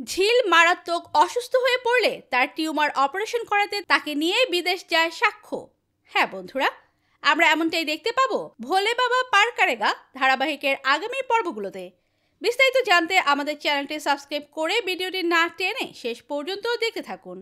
ঝিল মারাত্মক অসুস্থ হয়ে পড়লে তার টিউমার অপারেশন করাতে তাকে নিয়ে বিদেশ যায় সাক্ষ্য। হ্যাঁ বন্ধুরা, আমরা এমনটাই দেখতে পাবো ভোলে বাবা পার করেগা ধারাবাহিকের আগামী পর্বগুলোতে। বিস্তারিত জানতে আমাদের চ্যানেলটি সাবস্ক্রাইব করে ভিডিওটি না টেনে শেষ পর্যন্ত দেখতে থাকুন।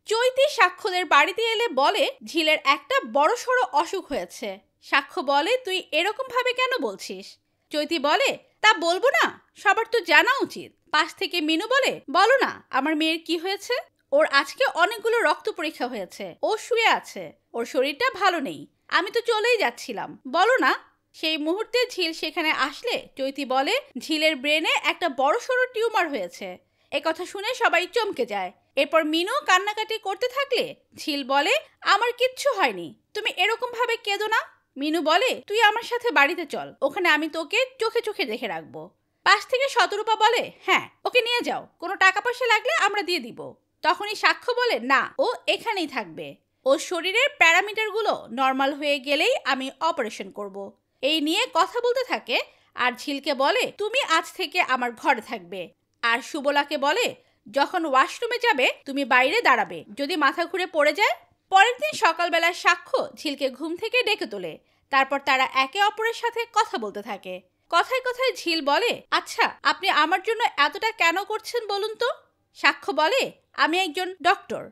চৈতি সাক্ষ্যদের বাড়িতে এলে বলে ঝিলের একটা বড়সড় অসুখ হয়েছে। সাক্ষ্য বলে, তুই এরকম ভাবে কেন বলছিস? চৈতি বলে, তা বলবো না, সবার তো জানা উচিত। পাশ থেকে মিনু বলে, বলো না আমার মেয়ের কি হয়েছে। ওর আজকে অনেকগুলো রক্ত পরীক্ষা হয়েছে, ও শুয়ে আছে, ওর শরীরটা ভালো নেই, আমি তো চলেই যাচ্ছিলাম, বলো না। সেই মুহূর্তে ঝিল সেখানে আসলে চৈতি বলে ঝিলের ব্রেনে একটা বড়সড় টিউমার হয়েছে। এ কথা শুনে সবাই চমকে যায়। এরপর মিনু কান্নাকাটি করতে থাকলে ঝিল বলে, আমার কিচ্ছু হয়নি, তুমি এরকম ভাবে কেঁদো না। মিনু বলে, তুই আমার সাথে বাড়িতে চল, ওখানে আমি তোকে চোখে চোখে দেখে রাখবো। পাশ থেকে শতরূপা বলে, হ্যাঁ ওকে নিয়ে যাও, কোনো টাকা পয়সা লাগলে আমরা দিয়ে দিব। তখনই সাক্ষ্য বলে, না ও এখানেই থাকবে, ওর শরীরের প্যারামিটারগুলো নর্মাল হয়ে গেলেই আমি অপারেশন করব। এই নিয়ে কথা বলতে থাকে আর ঝিলকে বলে, তুমি আজ থেকে আমার ঘরে থাকবে। আর সুবলাকে বলে, যখন ওয়াশরুমে যাবে তুমি বাইরে দাঁড়াবে, যদি মাথা ঘুরে পড়ে যায়। পরের দিন সকালবেলা সাক্ষ্য ঝিলকে ঘুম থেকে ডেকে তোলে। তারপর তারা একে অপরের সাথে কথা বলতে থাকে। কথায় কথায় ঝিল বলে, আচ্ছা আপনি আমার জন্য এতটা কেন করছেন বলুন তো। সাক্ষ্য বলে, আমি একজন ডক্টর,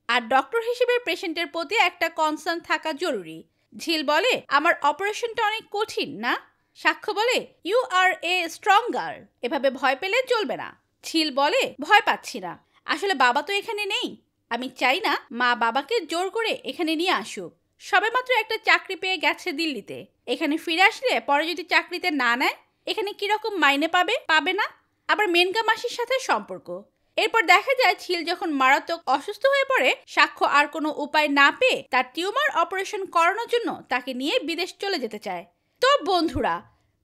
আর ডক্টর হিসেবে পেশেন্টের প্রতি একটা কনসার্ন থাকা জরুরি। ঝিল বলে, আমার অপারেশনটা অনেক কঠিন না। সাক্ষ্য বলে, you are a strong girl, এভাবে ভয় পেলে চলবে না। ঝিল বলে, ভয় পাচ্ছি না, আসলে বাবা তো এখানে নেই, আমি চাই না মা বাবাকে জোর করে এখানে নিয়ে আসুক। সবেমাত্র একটা চাকরি পেয়ে গেছে দিল্লিতে, এখানে ফিরে আসলে পরে যদি চাকরিতে না নেয় এখানে কিরকম মাইনে পাবে না। আবার মেনকা মাসির সাথে সম্পর্ক। এরপর দেখা যায় ঝিল যখন মারাত্মক অসুস্থ হয়ে পড়ে, সাক্ষ্য আর কোনো উপায় না পেয়ে তার টিউমার অপারেশন করানোর জন্য তাকে নিয়ে বিদেশ চলে যেতে চায়। তো বন্ধুরা,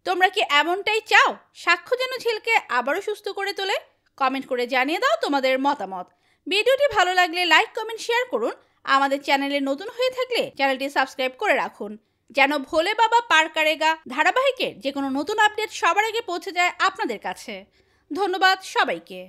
তোমরা কি এমনটাই চাও সাক্ষ্য যেন ঝিলকে আবারও সুস্থ করে তোলে? কমেন্ট করে জানিয়ে দাও তোমাদের মতামত। ভিডিওটি ভালো লাগলে লাইক কমেন্ট শেয়ার করুন। আমাদের চ্যানেলে নতুন হয়ে থাকলে চ্যানেলটি সাবস্ক্রাইব করে রাখুন, যেন ভোলে বাবা পার করেগা ধারাবাহিকের যে কোনো নতুন আপডেট সবার আগে পৌঁছে যায় আপনাদের কাছে। ধন্যবাদ সবাইকে।